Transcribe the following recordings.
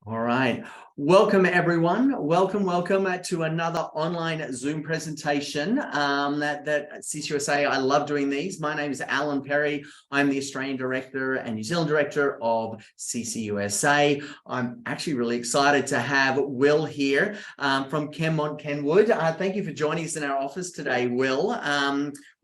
All right. Welcome, everyone. Welcome to another online Zoom presentation that CCUSA. I love doing these. My name is Alan Perry. I'm the Australian Director and New Zealand Director of CCUSA. I'm actually really excited to have Will here from KenMont and KenWood. Thank you for joining us in our office today, Will.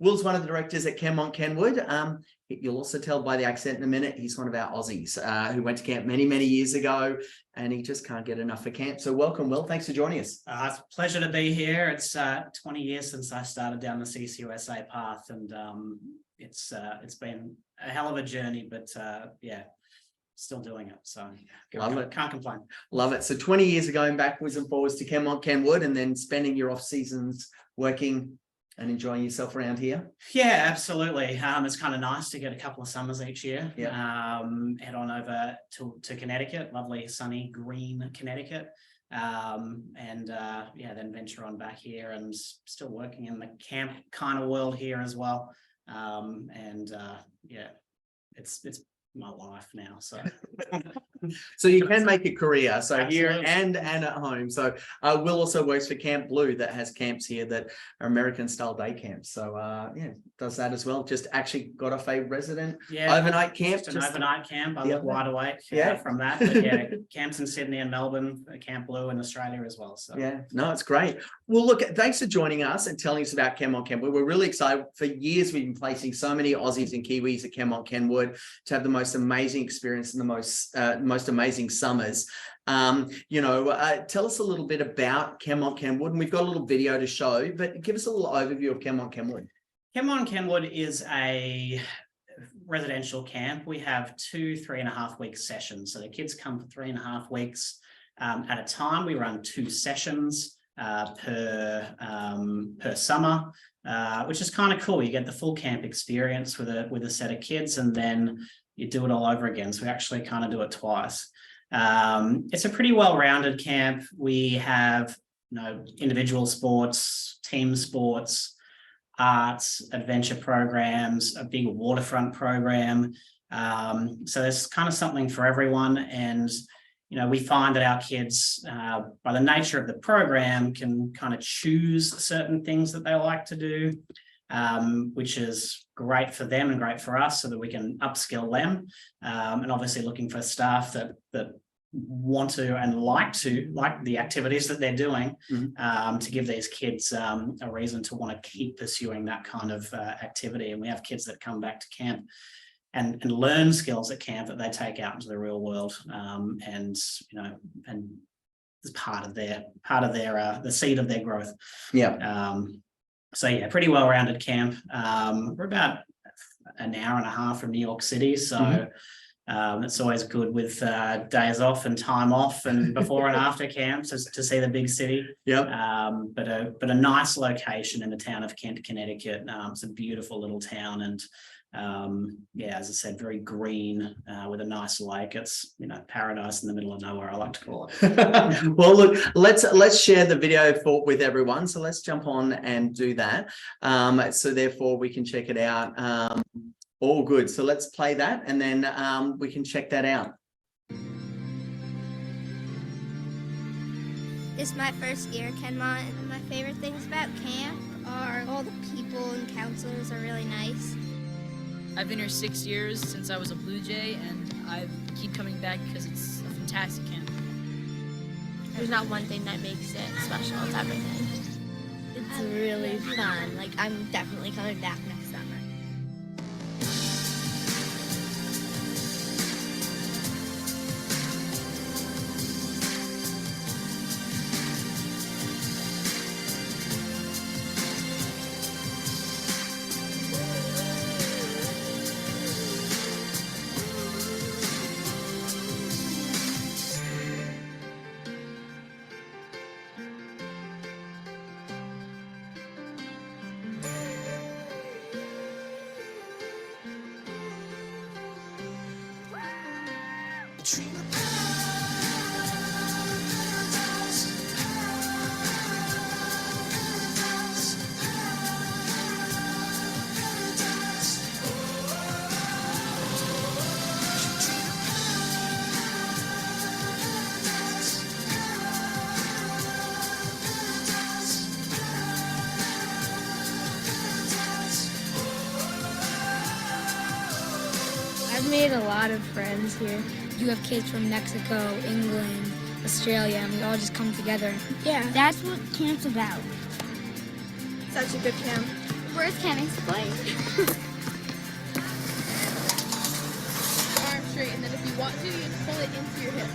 Will's one of the directors at KenMont and KenWood. You'll also tell by the accent in a minute, he's one of our Aussies who went to camp many, many years ago, and he just can't get enough for camp. So welcome, Will. Thanks for joining us. It's a pleasure to be here. It's 20 years since I started down the CCUSA path, and it's been a hell of a journey, but yeah, still doing it. So can't complain. Love it. So 20 years ago, going backwards and forwards to KenMont, KenWood, and then spending your off seasons working and enjoying yourself around here? Yeah, absolutely. It's kind of nice to get a couple of summers each year. Yeah. Head on over to Connecticut, lovely sunny green Connecticut, and then venture on back here and still working in the camp kind of world here as well. It's my life now. So so you can make a career, so absolutely. Here and at home. So Will also works for Camp Blue, that has camps here that are American style day camps. So yeah, does that as well. Just actually got off a resident overnight camp. Just an overnight camp. I look wide awake from that. But yeah, camps in Sydney and Melbourne, Camp Blue in Australia as well. So yeah, no, it's great. Well, look, thanks for joining us and telling us about KenMont and KenWood. We're really excited. For years, we've been placing so many Aussies and Kiwis at KenMont and KenWood to have the most amazing experience and the most amazing summers. Tell us a little bit about KenMont and KenWood, and we've got a little video to show, but give us a little overview of KenMont and KenWood. KenMont and KenWood is a residential camp. We have 2 3.5 week sessions. So the kids come for 3.5 weeks at a time. We run 2 sessions per summer, which is kind of cool. You get the full camp experience with a set of kids, and then you do it all over again. So we actually kind of do it twice. It's a pretty well-rounded camp. We have individual sports, team sports, arts, adventure programs, a big waterfront program. So there's kind of something for everyone. And we find that our kids, by the nature of the program, can kind of choose certain things that they like to do, which is great for them and great for us, so that we can upskill them. And obviously looking for staff that want to and like the activities that they're doing, to give these kids a reason to want to keep pursuing that kind of activity. And we have kids that come back to camp and learn skills at camp that they take out into the real world, and it's part of their the seed of their growth. So yeah, pretty well-rounded camp. We're about an hour and a half from New York City, so it's always good with days off and time off and before and after camps to see the big city. But a nice location in the town of Kent, Connecticut. It's a beautiful little town, and as I said, very green, with a nice lake. It's paradise in the middle of nowhere, I like to call it. Well, look, let's share the video with everyone. So let's jump on and do that. So therefore we can check it out. All good. So let's play that, and then we can check that out. This is my first year at KenMont, and my favorite things about camp are all the people and counselors are really nice. I've been here 6 years since I was a Blue Jay, and I keep coming back because it's a fantastic camp. There's not one thing that makes it special, it's everything. It's really fun. Like, I'm definitely coming back next summer. made a lot of friends here. You have kids from Mexico, England, Australia, and we all just come together. Yeah, that's what camp's about. Such a good camp. Where's camping's play? Arm straight, and then if you want to, you just pull it into your hip.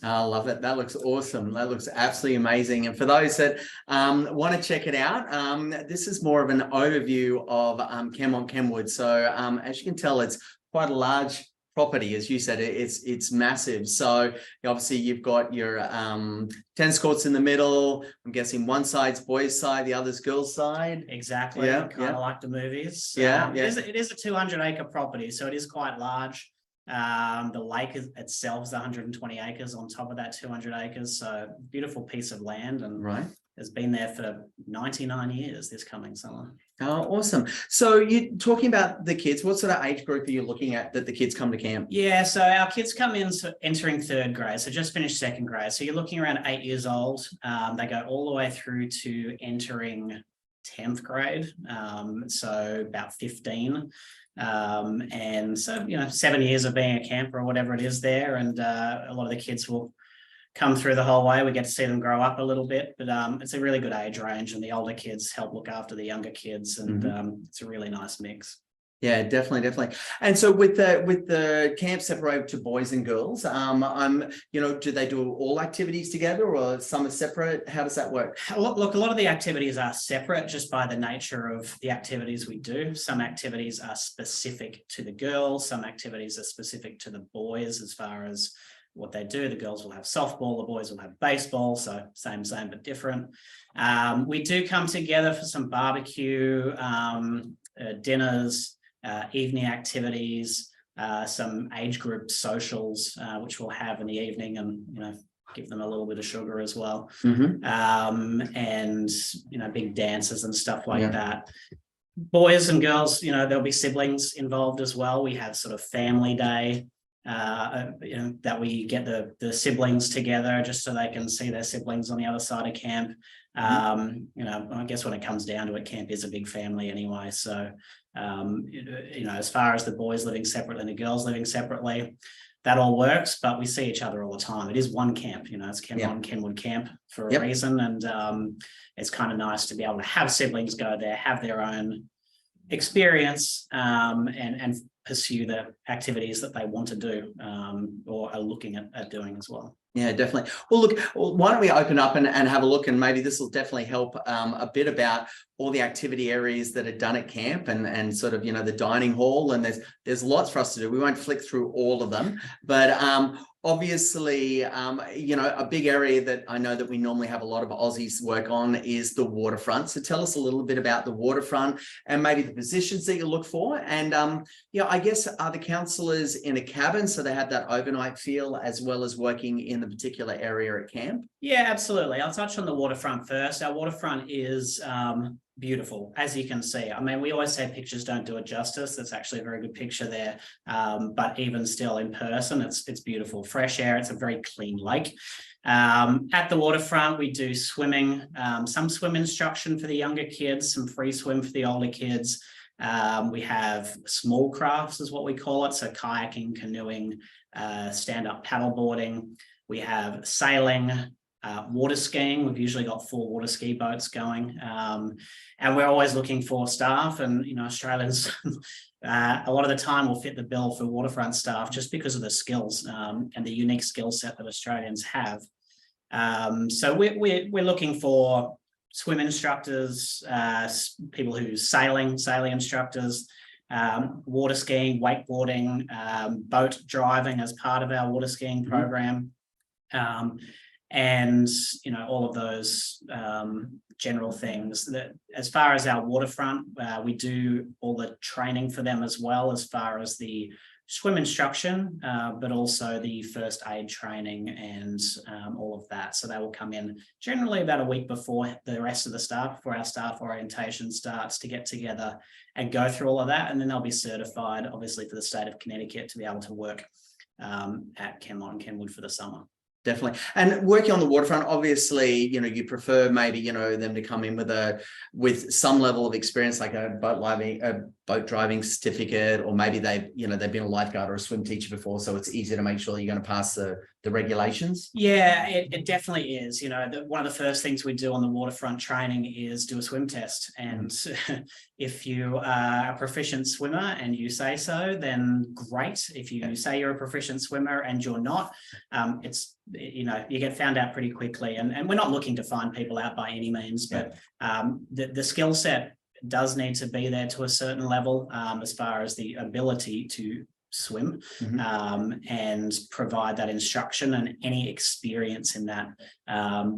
I love it. That looks awesome. That looks absolutely amazing. And for those that want to check it out, this is more of an overview of KenMont and KenWood. So as you can tell, it's quite a large property. As you said, it's massive. So obviously you've got your tennis courts in the middle. I'm guessing one side's boys' side, the other's girls' side. Exactly. Yeah, Kind of like the movies. Yeah, It is a 200-acre property, so it is quite large. The lake itself is 120 acres on top of that 200 acres. So beautiful piece of land, and Right. has been there for 99 years this coming summer. Oh, awesome. So you're talking about the kids. What sort of age group are you looking at that the kids come to camp? Yeah, so our kids come in entering 3rd grade, so just finished 2nd grade. So you're looking around 8 years old. They go all the way through to entering 10th grade, so about 15. And so, 7 years of being a camper or whatever it is there. And a lot of the kids will come through the whole way. We get to see them grow up a little bit, but it's a really good age range, and the older kids help look after the younger kids, and it's a really nice mix. Yeah, definitely. And so with the camp separated to boys and girls, do they do all activities together, or some are separate? How does that work? Look, a lot of the activities are separate just by the nature of the activities we do. Some activities are specific to the girls, some activities are specific to the boys as far as what they do. The girls will have softball, the boys will have baseball, so same but different. We do come together for some barbecue, dinners, evening activities, some age group socials, which we'll have in the evening, and give them a little bit of sugar as well. And big dances and stuff like that. Boys and girls, there'll be siblings involved as well. We have sort of family day, that we get the siblings together just so they can see their siblings on the other side of camp. I guess when it comes down to it, camp is a big family anyway. So, as far as the boys living separately and the girls living separately, that all works, but we see each other all the time. It is one camp, it's KenMont and KenWood Camp for a reason. And it's kind of nice to be able to have siblings go there, have their own experience, and pursue the activities that they want to do, or are looking at doing as well. Yeah, definitely. Well, look, why don't we open up and have a look, and maybe this will definitely help a bit about all the activity areas that are done at camp, and sort of, the dining hall, and there's lots for us to do. We won't flick through all of them, but obviously, a big area that I know that we normally have a lot of Aussies work on is the waterfront. So tell us a little bit about the waterfront and maybe the positions that you look for. And, I guess, are the counsellors in a cabin, so they have that overnight feel as well as working in the particular area at camp? Yeah, absolutely. I'll touch on the waterfront first. Our waterfront is beautiful, as you can see. I mean, we always say pictures don't do it justice. That's actually a very good picture there. But even still, in person, it's beautiful. Fresh air. It's a very clean lake. At the waterfront, we do swimming, some swim instruction for the younger kids, some free swim for the older kids. We have small crafts, is what we call it. So kayaking, canoeing, stand-up paddleboarding. We have sailing, water skiing. We've usually got 4 water ski boats going, and we're always looking for staff. And Australians a lot of the time will fit the bill for waterfront staff just because of the skills and the unique skill set that Australians have. So we're looking for swim instructors, people who sailing instructors, water skiing, wakeboarding, boat driving as part of our water skiing program. And all of those general things. That as far as our waterfront, we do all the training for them as well, as far as the swim instruction, but also the first aid training and all of that. So they will come in generally about a week before the rest of the staff, before our staff orientation starts, to get together and go through all of that. And then they'll be certified, obviously, for the state of Connecticut to be able to work at KenMont and KenWood for the summer. Definitely. And working on the waterfront, obviously, you prefer maybe, them to come in with some level of experience, like a boat driving certificate, or maybe they've been a lifeguard or a swim teacher before, so it's easier to make sure you're going to pass the regulations. Yeah, it definitely is. One of the first things we do on the waterfront training is do a swim test. And if you are a proficient swimmer and you say so, then great. If you say you're a proficient swimmer and you're not, you get found out pretty quickly. And we're not looking to find people out by any means, but the skill set does need to be there to a certain level, as far as the ability to swim, and provide that instruction and any experience in that,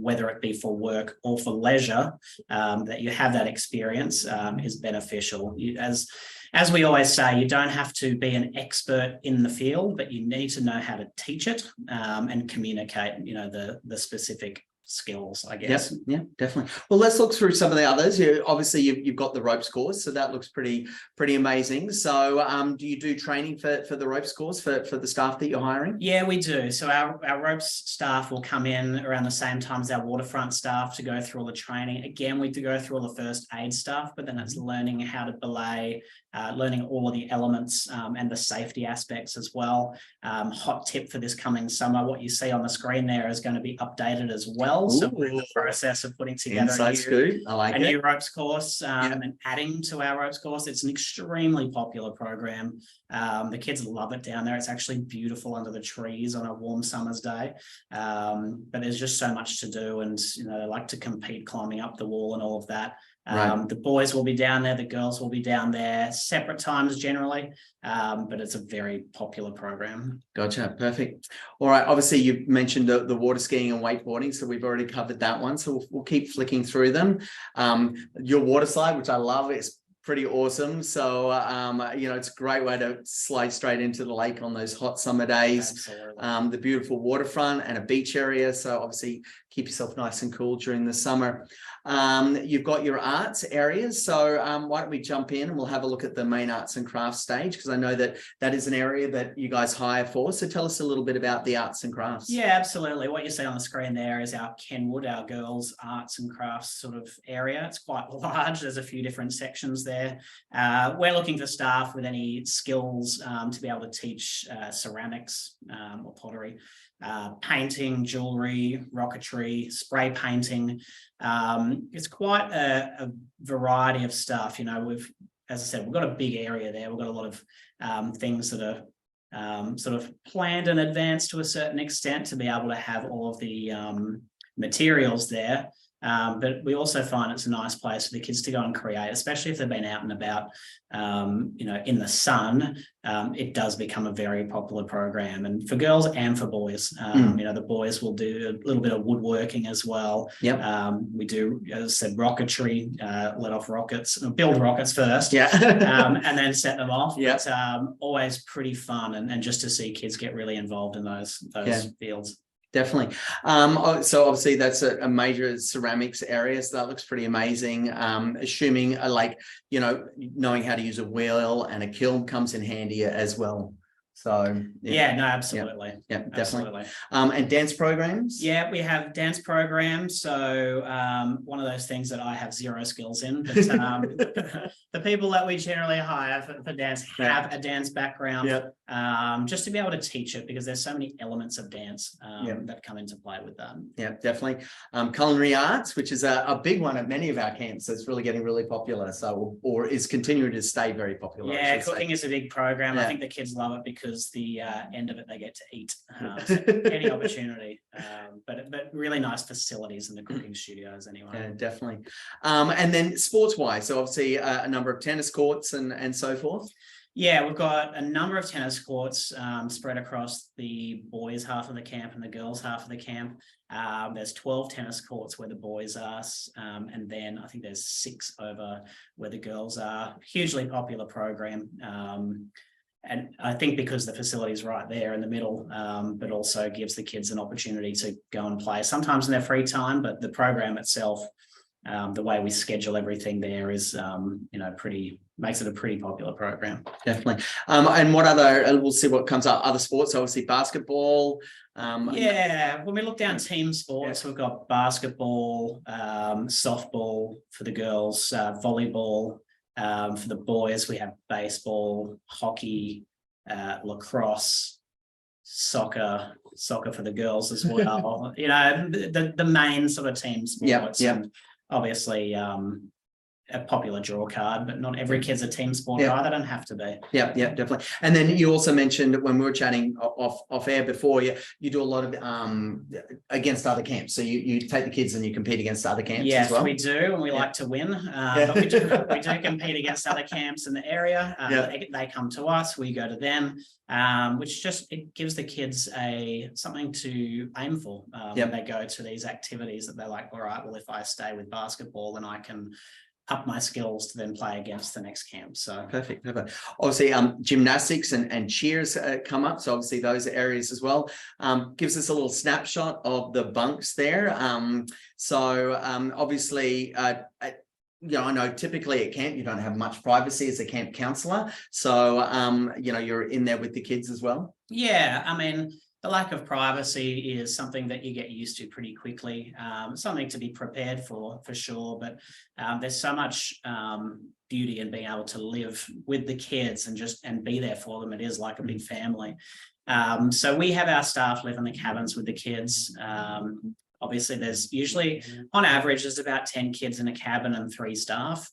whether it be for work or for leisure, that you have that experience is beneficial. As we always say, you don't have to be an expert in the field, but you need to know how to teach it and communicate, the specific skills, I guess. Yeah, definitely. Well, let's look through some of the others. Obviously, you've got the ropes course, so that looks pretty amazing. So, do you do training for the ropes course for the staff that you're hiring? Yeah, we do. So our ropes staff will come in around the same time as our waterfront staff to go through all the training. Again, we do go through all the first aid stuff, but then it's learning how to belay, learning all of the elements and the safety aspects as well. Hot tip for this coming summer, what you see on the screen there is going to be updated as well. So we're in the process of putting together a new ropes course and adding to our ropes course. It's an extremely popular program. The kids love it down there. It's actually beautiful under the trees on a warm summer's day. But there's just so much to do, and they like to compete climbing up the wall and all of that. The boys will be down there, the girls will be down there, separate times generally, but it's a very popular program. Gotcha. Perfect. All right. Obviously, you mentioned the water skiing and wakeboarding, so we've already covered that one. So we'll keep flicking through them. Your water slide, which I love, is pretty awesome. So, it's a great way to slide straight into the lake on those hot summer days. Absolutely. The beautiful waterfront and a beach area. So obviously keep yourself nice and cool during the summer. You've got your arts areas. So why don't we jump in and we'll have a look at the main arts and crafts stage, because I know that is an area that you guys hire for. So tell us a little bit about the arts and crafts. Yeah, absolutely. What you see on the screen there is our KenWood, our girls' arts and crafts sort of area. It's quite large. There's a few different sections there. We're looking for staff with any skills to be able to teach ceramics or pottery, painting, jewelry, rocketry, spray painting. It's quite a variety of stuff. As I said, we've got a big area there. We've got a lot of things that are sort of planned in advance to a certain extent to be able to have all of the materials there. But we also find it's a nice place for the kids to go and create, especially if they've been out and about, in the sun. It does become a very popular program, and for girls and for boys. The boys will do a little bit of woodworking as well. We do, as I said, rocketry, let off rockets, build rockets first, and then set them off. But always pretty fun, and just to see kids get really involved in those fields. Definitely. So obviously that's a major ceramics area. So that looks pretty amazing. Assuming knowing how to use a wheel and a kiln comes in handy as well. So No, absolutely. Yeah, definitely. Absolutely. And dance programs? Yeah, we have dance programs. So one of those things that I have zero skills in, but the people that we generally hire for dance have a dance background, just to be able to teach it, because there's so many elements of dance that come into play with that. Yeah, definitely. Culinary arts, which is a big one at many of our camps. It's really getting really popular. So, or is continuing to stay very popular. Yeah, cooking is a big program. I think the kids love it because the end of it they get to eat. So any opportunity, but really nice facilities in the cooking studios anyway. Yeah, definitely. And then sports wise, so obviously a number of tennis courts and so forth. Yeah, we've got a number of tennis courts spread across the boys' half of the camp and the girls' half of the camp. There's 12 tennis courts where the boys are, and then I think there's 6 over where the girls are. Hugely popular program. and I think because the facility is right there in the middle, but also gives the kids an opportunity to go and play sometimes in their free time. But the program itself, the way we schedule everything there is, makes it a pretty popular program. Definitely. And what other, we'll see what comes up, other sports, obviously basketball. When we look down team sports, we've got basketball, softball for the girls, volleyball. For the boys, we have baseball, hockey, lacrosse, soccer for the girls as well. The main sort of team sports. And obviously, a popular draw card, but not every kid's a team sport guy. They don't have to be. Yeah, definitely. And then you also mentioned when we were chatting off air before, you do a lot of against other camps. So you take the kids and you compete against other camps as well? Yes, we do, and we like to win. But we do compete against other camps in the area. They come to us, we go to them, which just it gives the kids something to aim for when they go to these activities that they're like, all right, well, if I stay with basketball, then I can up my skills to then play against the next camp. So perfect. Obviously, gymnastics and cheers come up. So obviously those areas as well. Gives us a little snapshot of the bunks there. Obviously, I know typically at camp you don't have much privacy as a camp counselor. So you're in there with the kids as well. Yeah, I mean, the lack of privacy is something that you get used to pretty quickly. Something to be prepared for sure. But there's so much beauty in being able to live with the kids and be there for them. It is like a big family. So we have our staff live in the cabins with the kids. Obviously, there's usually, on average, there's about 10 kids in a cabin and 3 staff,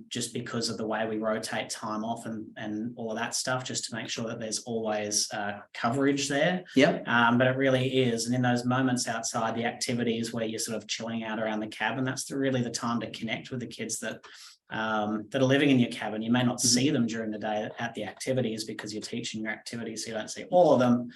just because of the way we rotate time off and all of that stuff, just to make sure that there's always coverage there. But it really is. And in those moments outside the activities where you're sort of chilling out around the cabin, that's really the time to connect with the kids that are living in your cabin. You may not see them during the day at the activities because you're teaching your activities, so you don't see all of them.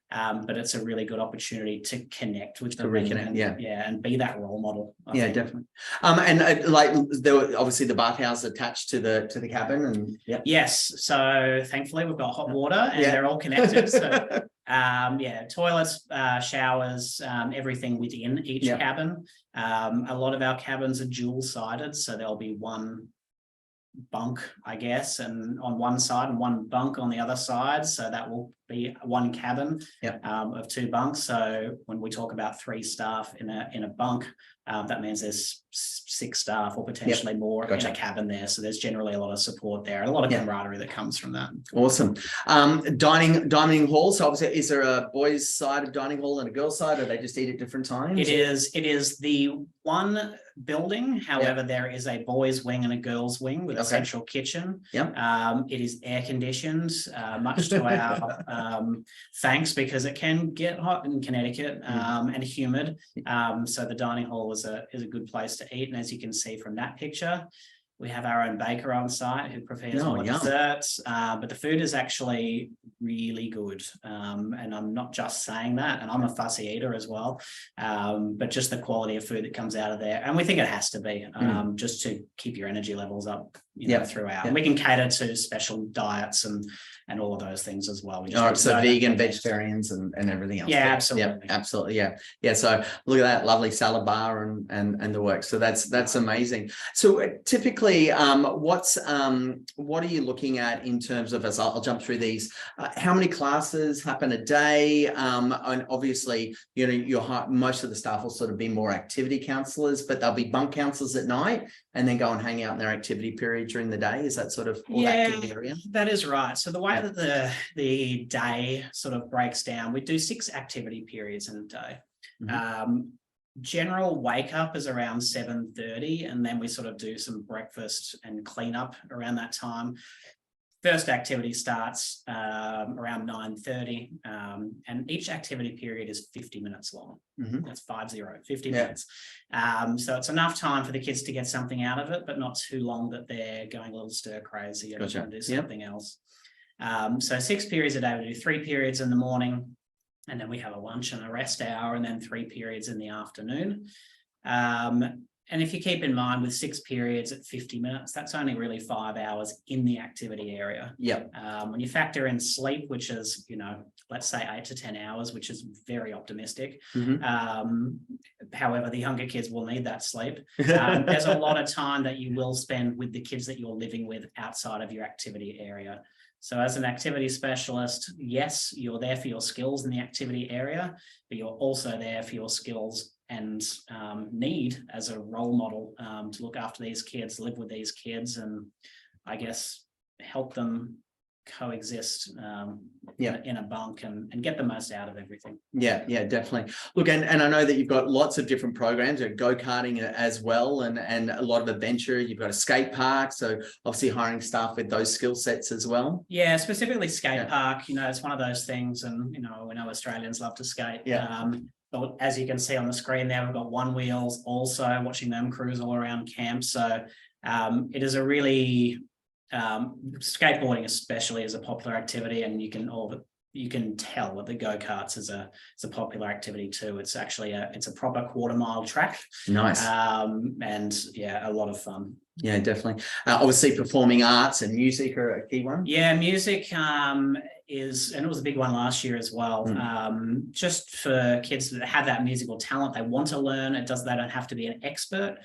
But it's a really good opportunity to connect with them, and be that role model. I think. Definitely. And like there were obviously the bathhouse attached to the cabin, and yes. So thankfully we've got hot water and they're all connected. So toilets, showers, everything within each cabin. A lot of our cabins are dual-sided, so there'll be one bunk, I guess, and on one side and one bunk on the other side. So that will be one cabin of 2 bunks. So when we talk about 3 staff in a bunk, that means there's 6 staff or potentially more in a cabin there. So there's generally a lot of support there and a lot of camaraderie that comes from that. Awesome. Dining hall. So obviously, is there a boys' side of dining hall and a girls' side, or they just eat at different times? It is the one building. However, there is a boys' wing and a girls' wing with a central kitchen. It is air conditioned, much to our thanks, because it can get hot in Connecticut and humid. So the dining hall is a good place to eat. And as you can see from that picture, we have our own baker on site who prepares all the desserts, but the food is actually really good. And I'm not just saying that, and I'm a fussy eater as well, but just the quality of food that comes out of there. And we think it has to be just to keep your energy levels up throughout. And we can cater to special diets and all of those things as well. So vegan, vegetarians and everything else. Absolutely. So look at that lovely salad bar and the work. So that's amazing. So typically, what are you looking at in terms of, as I'll jump through these, how many classes happen a day? And obviously, most of the staff will sort of be more activity counselors, but they'll be bunk counselors at night and then go and hang out in their activity period during the day. Is that sort of all that area? That is right. So the way that the day sort of breaks down, we do 6 activity periods in a day. General wake up is around 7:30, and then we sort of do some breakfast and clean up around that time. First activity starts around 9:30, and each activity period is 50 minutes long. That's 50 minutes. So it's enough time for the kids to get something out of it, but not too long that they're going a little stir crazy and want to do something else. So 6 periods a day. We do 3 periods in the morning, and then we have a lunch and a rest hour, and then 3 periods in the afternoon. And if you keep in mind with 6 periods at 50 minutes, that's only really 5 hours in the activity area. Yep. When you factor in sleep, which is, let's say 8 to 10 hours, which is very optimistic. However, the younger kids will need that sleep. There's a lot of time that you will spend with the kids that you're living with outside of your activity area. So as an activity specialist, yes, you're there for your skills in the activity area, but you're also there for your skills and need as a role model to look after these kids, live with these kids, and I guess help them coexist in a bunk and get the most out of everything. Yeah, definitely. Look, and I know that you've got lots of different programs, go-karting as well, and a lot of adventure. You've got a skate park, so obviously hiring staff with those skill sets as well. Yeah, specifically skate park, it's one of those things, and we know Australians love to skate. But as you can see on the screen there, we've got one wheels also, watching them cruise all around camp. So it is a really skateboarding especially is a popular activity, and you can tell that the go-karts is a popular activity too. It's actually it's a proper 1/4 mile track. Nice. And yeah, a lot of fun. Yeah, definitely. Obviously performing arts and music are a key one. Yeah, music is, and it was a big one last year as well. Just for kids that have that musical talent, they want to learn. They don't have to be an expert.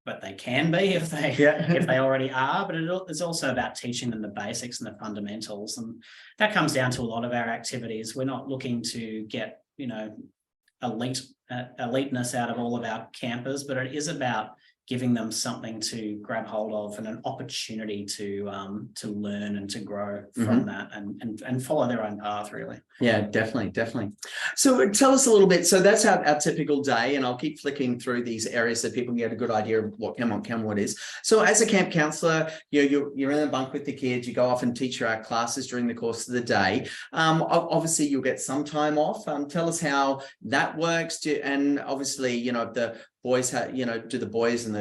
But they can be if they already are. But it's also about teaching them the basics and the fundamentals, and that comes down to a lot of our activities. We're not looking to get eliteness out of all of our campers, but it is about giving them something to grab hold of and an opportunity to learn and to grow from that and follow their own path, really. Yeah, definitely. So tell us a little bit. So that's our typical day, and I'll keep flicking through these areas so people can get a good idea of what KenMont KenWood is. So as a camp counsellor, you're in a bunk with the kids. You go off and teach your classes during the course of the day. Obviously, you'll get some time off. Tell us how that works. And obviously, if the boys have, do the boys and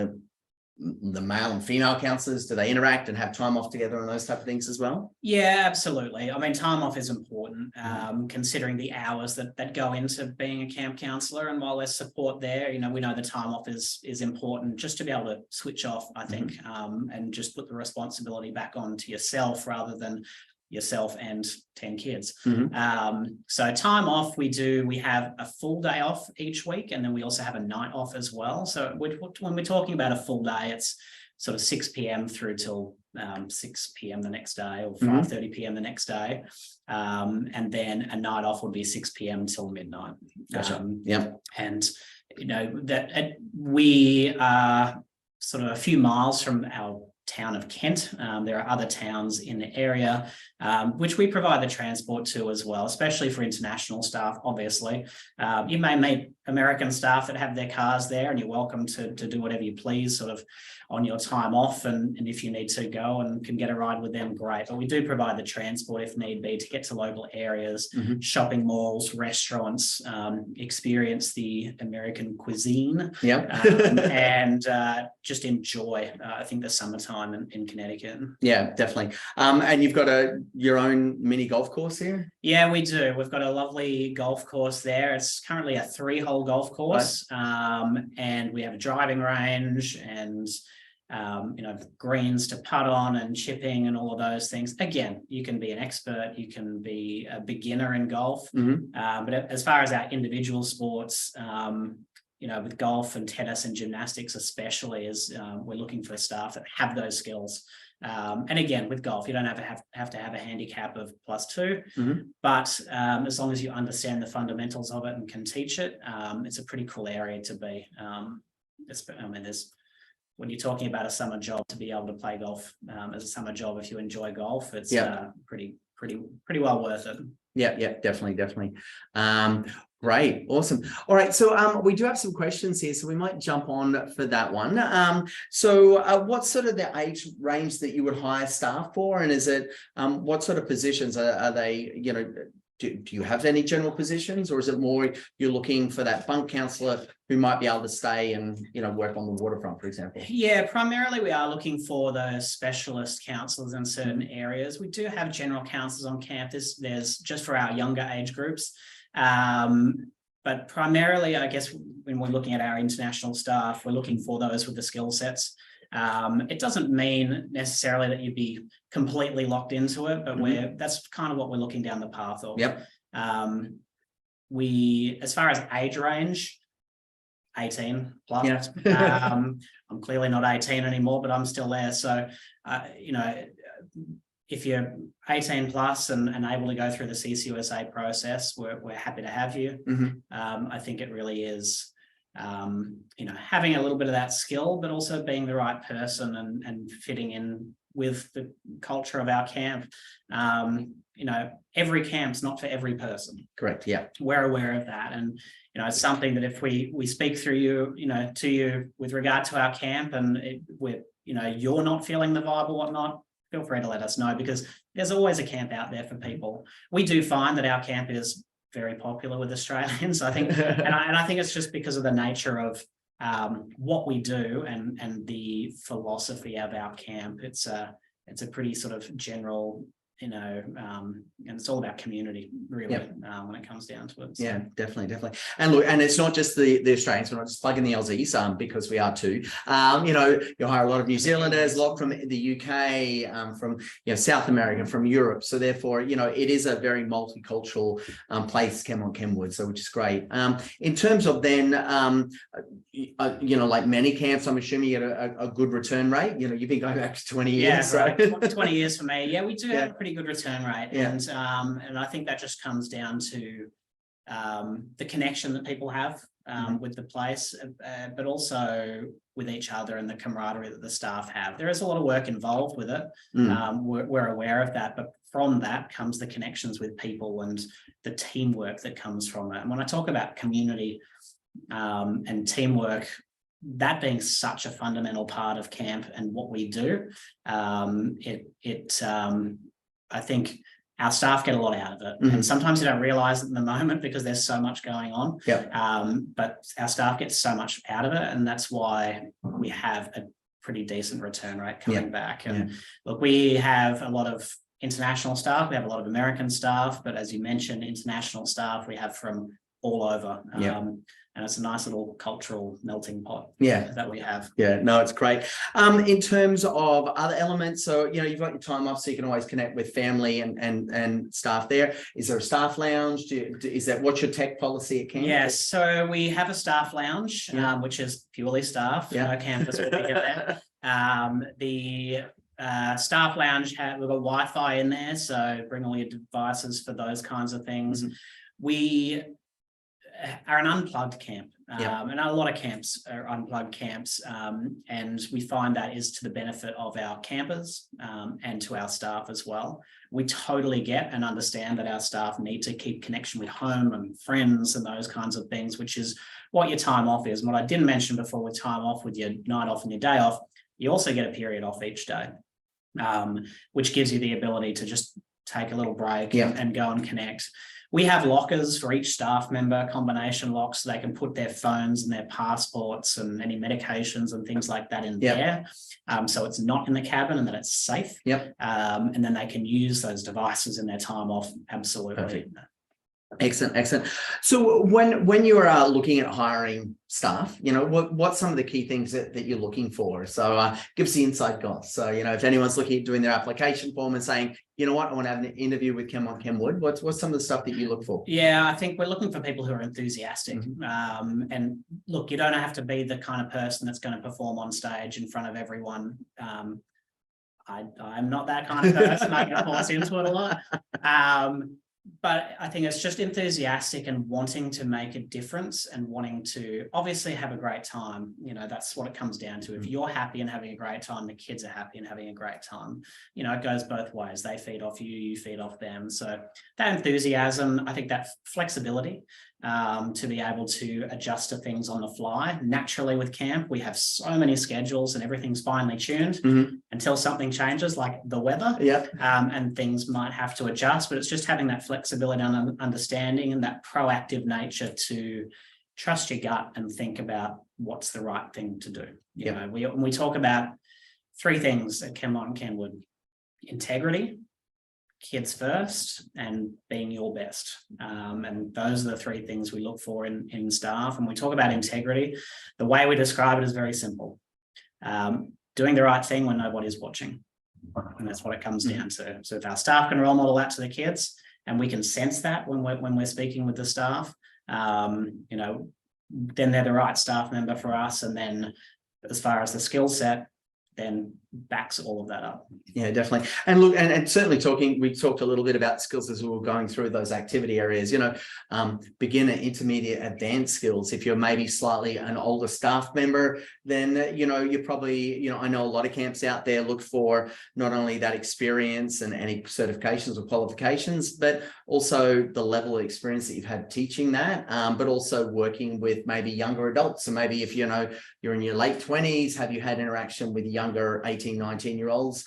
the male and female counselors, do they interact and have time off together and those type of things as well? Yeah, absolutely. I mean, time off is important, considering the hours that go into being a camp counsellor. And while there's support there, we know the time off is important just to be able to switch off, I think, and just put the responsibility back onto yourself rather than yourself and 10 kids. So time off, we have a full day off each week, and then we also have a night off as well. So when we're talking about a full day, it's sort of 6 p.m. through till 6 p.m. the next day, or 5:30 p.m. the next day. And then a night off would be 6 p.m. till midnight. Gotcha. And that we are sort of a few miles from our town of Kent. There are other towns in the area, which we provide the transport to as well, especially for international staff, obviously. You may meet American staff that have their cars there, and you're welcome to do whatever you please sort of on your time off. And if you need to go and can get a ride with them, great. But we do provide the transport if need be to get to local areas, shopping malls, restaurants, experience the American cuisine, and just enjoy, I think, the summertime in Connecticut. Yeah, definitely. And you've got your own mini golf course here? Yeah, we do. We've got a lovely golf course there. It's currently a 3-hole golf course, and we have a driving range and greens to putt on and chipping and all of those things. Again, you can be an expert, you can be a beginner in golf, but as far as our individual sports, with golf and tennis and gymnastics especially, is we're looking for staff that have those skills. And again, with golf, you don't have to have a handicap of +2, but as long as you understand the fundamentals of it and can teach it, it's a pretty cool area to be. When you're talking about a summer job, to be able to play golf as a summer job, if you enjoy golf, it's pretty well worth it. Yeah, definitely. Great, awesome. All right, so we do have some questions here, so we might jump on for that one. So what's sort of the age range that you would hire staff for, and is it what sort of positions are they? Do you have any general positions, or is it more you're looking for that bunk counsellor who might be able to stay and work on the waterfront, for example? Yeah, primarily we are looking for those specialist counsellors in certain areas. We do have general counsellors on camp. There's just for our younger age groups. But primarily, I guess, when we're looking at our international staff, we're looking for those with the skill sets. It doesn't mean necessarily that you'd be completely locked into it, but that's kind of what we're looking down the path of. Yep. As far as age range, 18 plus. Yeah. I'm clearly not 18 anymore, but I'm still there. So, if you're 18 plus and able to go through the CCUSA process, we're happy to have you. I think it really is, having a little bit of that skill, but also being the right person and fitting in with the culture of our camp. Every camp's not for every person. Correct. Yeah. We're aware of that. And, it's something that if we speak through you, to you with regard to our camp and you're not feeling the vibe or whatnot, feel free to let us know, because there's always a camp out there for people. We do find that our camp is very popular with Australians, I think, and I think it's just because of the nature of what we do and the philosophy of our camp. It's a pretty sort of general, and it's all about community, really, when it comes down to it. So. Yeah, definitely. And look, and it's not just the Australians, we're not just plugging the Aussies, because we are too. You hire a lot of New Zealanders, a lot from the UK, from South America, from Europe. So therefore, it is a very multicultural place, KenMont and KenWood, so which is great. In terms of then, like many camps, I'm assuming you get a good return rate. You've been going back to 20 years. Yeah, so. right. 20 years for me. Yeah, we do have a pretty good return rate. Yeah. And I think that just comes down to the connection that people have with the place, but also with each other and the camaraderie that the staff have. There is a lot of work involved with it. We're aware of that, but from that comes the connections with people and the teamwork that comes from it. And when I talk about community and teamwork, that being such a fundamental part of camp and what we do, I think our staff get a lot out of it. And sometimes you don't realize it in the moment because there's so much going on. But our staff gets so much out of it, and that's why we have a pretty decent return rate coming back. And look, we have a lot of international staff, we have a lot of American staff, but as you mentioned, international staff we have from all over. And it's a nice little cultural melting pot that we have. Yeah, no, it's great. In terms of other elements, so, you've got your time off, so you can always connect with family and staff there. Is there a staff lounge? What's your tech policy at camp? Yes, so we have a staff lounge, which is purely staff. No campus will be there. The staff lounge, we've got Wi-Fi in there, so bring all your devices for those kinds of things. We are an unplugged camp, and a lot of camps are unplugged camps, and we find that is to the benefit of our campers and to our staff as well. We totally get and understand that our staff need to keep connection with home and friends and those kinds of things, which is what your time off is. And what I didn't mention before with time off, with your night off and your day off, you also get a period off each day, which gives you the ability to just take a little break and go and connect. We have lockers for each staff member, combination locks, so they can put their phones and their passports and any medications and things like that in there. So it's not in the cabin and that it's safe. And then they can use those devices in their time off. Absolutely. Perfect. Excellent. So when you're looking at hiring staff, what's some of the key things that you're looking for? So give us the inside goss. So, if anyone's looking at doing their application form and saying, I want to have an interview with KenMont and KenWood, what's some of the stuff that you look for? Yeah, I think we're looking for people who are enthusiastic. And look, you don't have to be the kind of person that's going to perform on stage in front of everyone. I'm not that kind of person. I get forced into it a lot. But I think it's just enthusiastic and wanting to make a difference and wanting to obviously have a great time. That's what it comes down to. If you're happy and having a great time, the kids are happy and having a great time. It goes both ways. They feed off you, you feed off them. So that enthusiasm, I think that flexibility to be able to adjust to things on the fly. Naturally with camp, we have so many schedules and everything's finely tuned until something changes, like the weather. And things might have to adjust, but it's just having that flexibility and understanding and that proactive nature to trust your gut and think about what's the right thing to do. We talk about three things at KenMont and KenWood: integrity, kids first and being your best. And those are the three things we look for in staff. And we talk about integrity. The way we describe it is very simple. Doing the right thing when nobody's watching. And that's what it comes down to. So if our staff can role model that to the kids, and we can sense that when we're speaking with the staff, you know, then they're the right staff member for us. And then as far as the skill set, then backs all of that up. Yeah, definitely. And look, and certainly we talked a little bit about skills as we were going through those activity areas, you know, beginner, intermediate, advanced skills. If you're maybe slightly an older staff member, then, you know, you're probably, you know, I know a lot of camps out there look for not only that experience and any certifications or qualifications, but also the level of experience that you've had teaching that, but also working with maybe younger adults. So maybe if, you know, you're in your late 20s, have you had interaction with younger 18, 19-year-olds?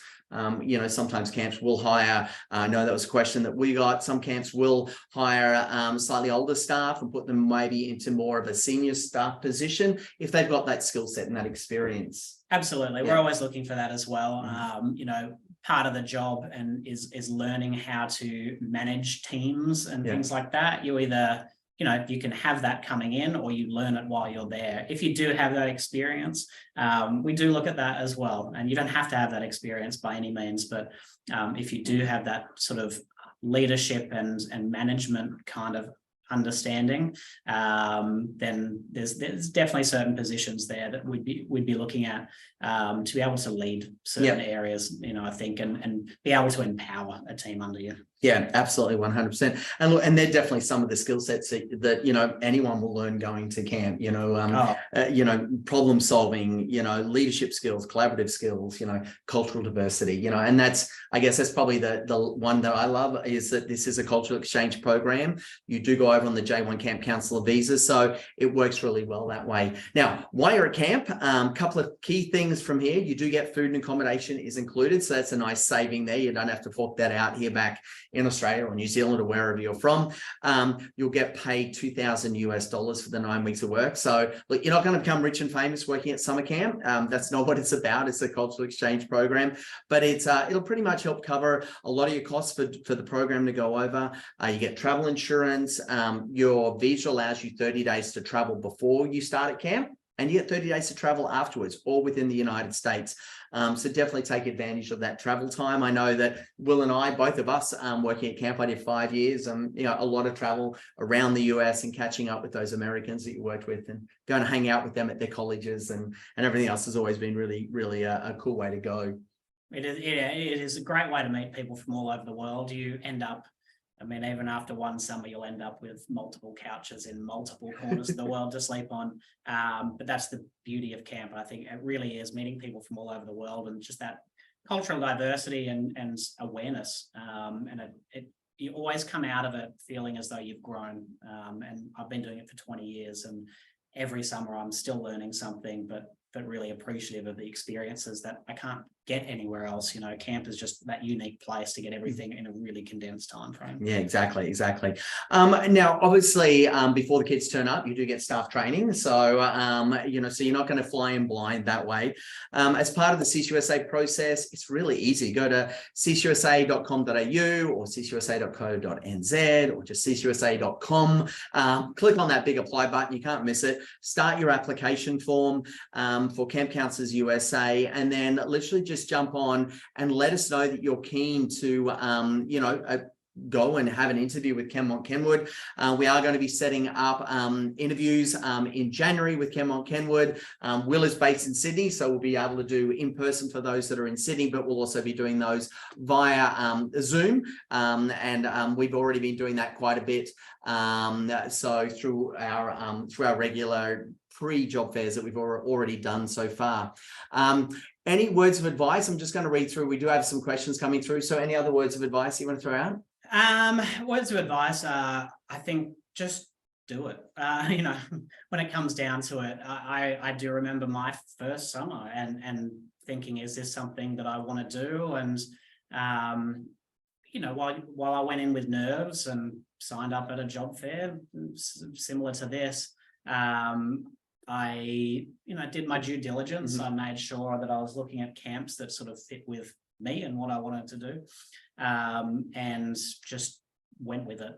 You know, sometimes camps will hire, I know that was a question that we got, some camps will hire slightly older staff and put them maybe into more of a senior staff position if they've got that skill set and that experience. Absolutely. Yeah. We're always looking for that as well. You know, part of the job and is learning how to manage teams and things like that. You either, you know, you can have that coming in or you learn it while you're there. If you do have that experience, we do look at that as well. And you don't have to have that experience by any means, but if you do have that sort of leadership and management kind of understanding, then there's definitely certain positions there that we'd be looking at to be able to lead certain areas, you know, I think, and be able to empower a team under you. Yeah, absolutely, 100%. And look, and they're definitely some of the skill sets that you know, anyone will learn going to camp. You know, you know, problem solving, you know, leadership skills, collaborative skills, you know, cultural diversity, you know, and that's, I guess that's probably the one that I love, is that this is a cultural exchange program. You do go over on the J1 Camp Counselor visa, so it works really well that way. Now, while you're at camp, couple of key things from here. You do get food and accommodation is included, so that's a nice saving there. You don't have to fork that out here back in Australia or New Zealand or wherever you're from. You'll get paid $2,000 for the 9 weeks of work. So look, you're not going to become rich and famous working at summer camp. That's not what it's about. It's a cultural exchange program, but it'll pretty much help cover a lot of your costs for the program to go over. You get travel insurance. Your visa allows you 30 days to travel before you start at camp, and you get 30 days to travel afterwards, all within the United States. So definitely take advantage of that travel time. I know that Will and I, both of us, working at camp, I did 5 years, you know, a lot of travel around the US and catching up with those Americans that you worked with and going to hang out with them at their colleges and everything else has always been really, really a cool way to go. It is a great way to meet people from all over the world. You end up, I mean, even after one summer, you'll end up with multiple couches in multiple corners of the world to sleep on. But that's the beauty of camp. I think it really is meeting people from all over the world and just that cultural diversity and awareness. And you always come out of it feeling as though you've grown. And I've been doing it for 20 years and every summer I'm still learning something, but really appreciative of the experiences that I can't get anywhere else. You know, camp is just that unique place to get everything in a really condensed time frame. Yeah, exactly. Now, obviously, before the kids turn up, you do get staff training. So, you know, so you're not going to fly in blind that way. As part of the CCUSA process, it's really easy. Go to ccusa.com.au or ccusa.co.nz or just ccusa.com. Click on that big apply button. You can't miss it. Start your application form for Camp Counselors USA, and then literally just jump on and let us know that you're keen to, you know, go and have an interview with KenMont KenWood. We are going to be setting up interviews in January with KenMont KenWood. Will is based in Sydney, so we'll be able to do in person for those that are in Sydney, but we'll also be doing those via Zoom. And we've already been doing that quite a bit. So through our regular pre-job fairs that we've already done so far. Any words of advice? I'm just going to read through. We do have some questions coming through. So any other words of advice you want to throw out? Words of advice, I think just do it. You know, when it comes down to it, I do remember my first summer and thinking, is this something that I want to do? And, you know, while I went in with nerves and signed up at a job fair similar to this, I, you know, did my due diligence. I made sure that I was looking at camps that sort of fit with me and what I wanted to do, and just went with it.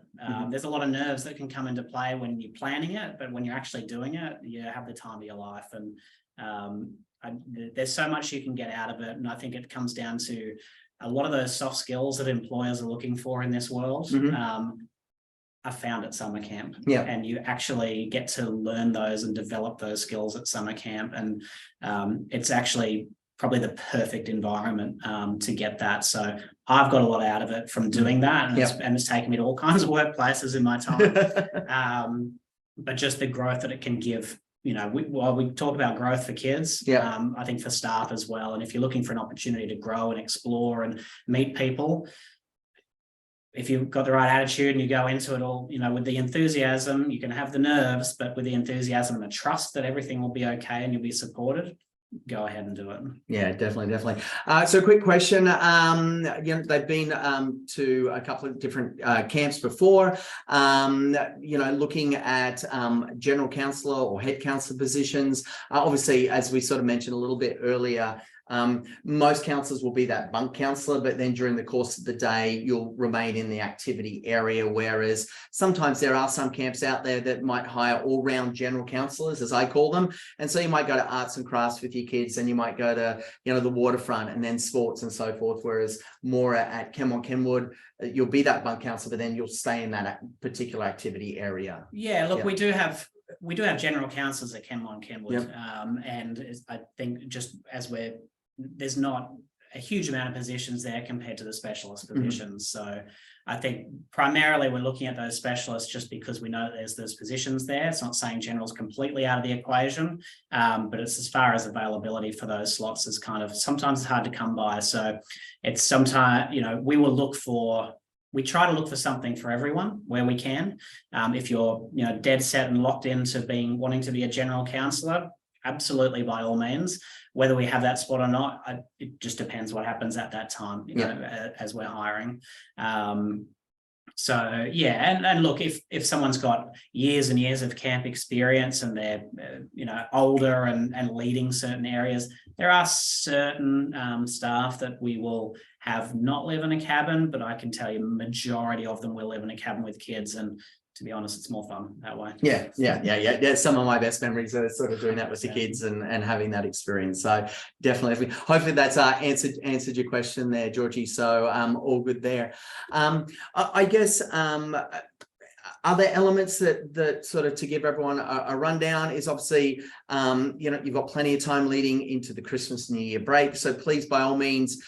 There's a lot of nerves that can come into play when you're planning it, but when you're actually doing it, you have the time of your life. And there's so much you can get out of it. And I think it comes down to a lot of those soft skills that employers are looking for in this world. I found at summer camp, and you actually get to learn those and develop those skills at summer camp. And it's actually probably the perfect environment to get that. So I've got a lot out of it from doing that, and it's taken me to all kinds of workplaces in my time. But just the growth that it can give, you know, we talk about growth for kids, I think for staff as well. And if you're looking for an opportunity to grow and explore and meet people, if you've got the right attitude and you go into it all, you know, with the enthusiasm, you can have the nerves, but with the enthusiasm and the trust that everything will be okay and you'll be supported, go ahead and do it. Yeah, definitely. So quick question. You know, they've been to a couple of different camps before, you know, looking at general counsellor or head counsellor positions. Obviously, as we sort of mentioned a little bit earlier, most counsellors will be that bunk counsellor, but then during the course of the day, you'll remain in the activity area. Whereas sometimes there are some camps out there that might hire all-round general counsellors, as I call them. And so you might go to arts and crafts with your kids, and you might go to, you know, the Waterfront and then sports and so forth. Whereas more at KenMont, KenWood, you'll be that bunk counsellor, but then you'll stay in that particular activity area. Yeah, look, we do have general counsellors at KenMont, KenWood, and I think just as there's not a huge amount of positions there compared to the specialist positions. So I think primarily we're looking at those specialists just because we know that there's those positions there. It's not saying general's completely out of the equation, but it's as far as availability for those slots is kind of sometimes hard to come by. So it's sometimes, you know, we try to look for something for everyone where we can. If you're, you know, dead set and locked into wanting to be a general counsellor, absolutely, by all means. Whether we have that spot or not, it just depends what happens at that time, you know, as we're hiring. So yeah, and look, if someone's got years and years of camp experience and they're you know, older and leading certain areas, there are certain staff that we will have not live in a cabin, but I can tell you majority of them will live in a cabin with kids, and to be honest, it's more fun that way. Yeah. Some of my best memories are sort of doing that with the kids and having that experience. So definitely, hopefully that's answered your question there, Georgie. So all good there. I guess other elements that sort of, to give everyone a rundown, is obviously, you know, you've got plenty of time leading into the Christmas New Year break. So please, by all means,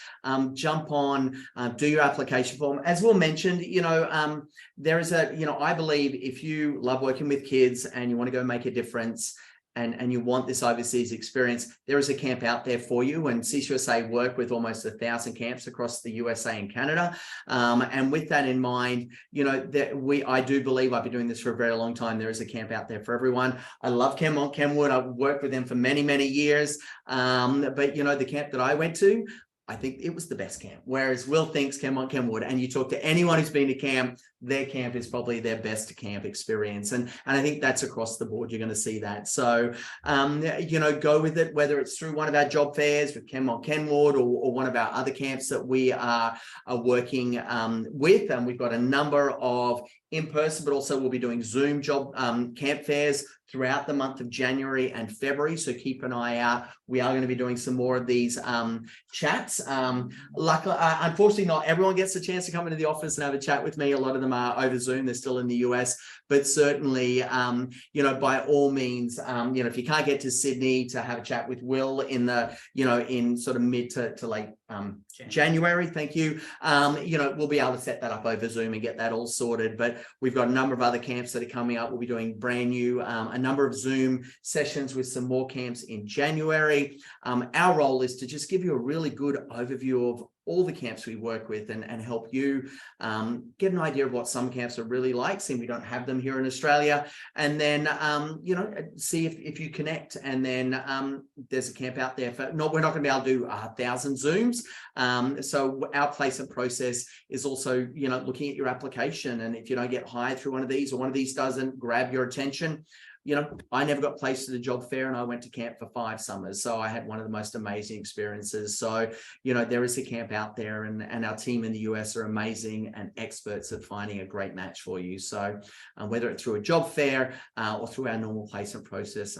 jump on, do your application form. As Will mentioned, you know, there is you know, I believe if you love working with kids and you want to go make a difference, and you want this overseas experience, there is a camp out there for you. And CCUSA work with almost 1,000 camps across the USA and Canada. And with that in mind, you know, that I do believe, I've been doing this for a very long time, there is a camp out there for everyone. I love KenMont, KenWood. I've worked with them for many, many years. But you know, the camp that I went to, I think it was the best camp. Whereas Will thinks KenMont, KenWood, and you talk to anyone who's been to camp, their camp is probably their best camp experience. And I think that's across the board. You're going to see that. So, you know, go with it, whether it's through one of our job fairs with KenMont, KenWood, or one of our other camps that we are working with. And we've got a number of in-person, but also we'll be doing Zoom job camp fairs throughout the month of January and February. So keep an eye out. We are going to be doing some more of these chats. Luckily, unfortunately, not everyone gets a chance to come into the office and have a chat with me. A lot of them are over Zoom. They're still in the US, but certainly, you know, by all means, you know, if you can't get to Sydney to have a chat with Will in the, you know, in sort of mid to late January, thank you. You know, we'll be able to set that up over Zoom and get that all sorted. But we've got a number of other camps that are coming up. We'll be doing brand new, a number of Zoom sessions with some more camps in January. Our role is to just give you a really good overview of all the camps we work with and help you get an idea of what some camps are really like, seeing we don't have them here in Australia. And then, you know, see if you connect. And then there's a camp out there for, we're not going to be able to do 1,000 Zooms. So our placement process is also, you know, looking at your application. And if you don't get hired through one of these, or one of these doesn't grab your attention, I never got placed at a job fair, and I went to camp for 5 summers. So I had one of the most amazing experiences. So, there is a camp out there, and our team in the US are amazing and experts at finding a great match for you. So whether it's through a job fair or through our normal placement process,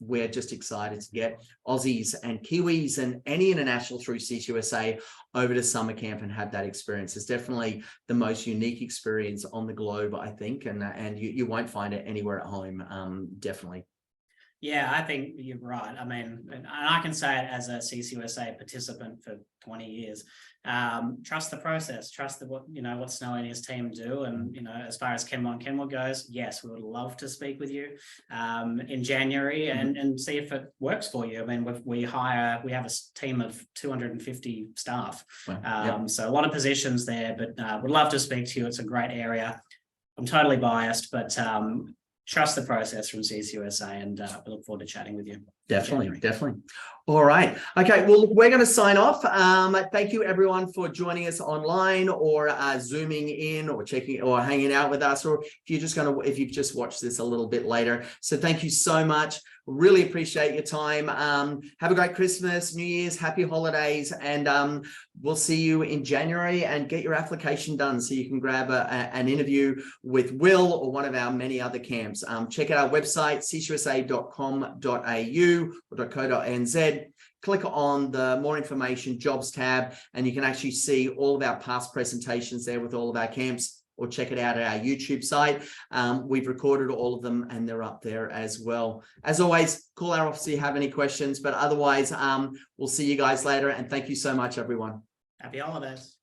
we're just excited to get Aussies and Kiwis and any international through CCUSA over to summer camp and have that experience. It's definitely the most unique experience on the globe, I think, and you won't find it anywhere at home, definitely. Yeah, I think you're right. I mean, and I can say it as a CCUSA participant for 20 years. Trust the process, trust what Snowy and his team do. And, as far as KenMont and KenWood goes, yes, we would love to speak with you in January and see if it works for you. I mean, we have a team of 250 staff. Wow. So a lot of positions there, but would love to speak to you. It's a great area. I'm totally biased, but trust the process from CCUSA, and we look forward to chatting with you. Definitely. All right. Okay. Well, we're going to sign off. Thank you, everyone, for joining us online or zooming in or checking or hanging out with us, or if you've just watched this a little bit later. So thank you so much. Really appreciate your time. Have a great Christmas, New Year's, happy holidays, and we'll see you in January, and get your application done so you can grab an interview with Will or one of our many other camps. Check out our website, ccusa.com.au or .co.nz. Click on the more information jobs tab, and you can actually see all of our past presentations there with all of our camps, or check it out at our YouTube site. We've recorded all of them, and they're up there as well. As always, call our office if you have any questions, but otherwise, we'll see you guys later, and thank you so much, everyone. Happy holidays.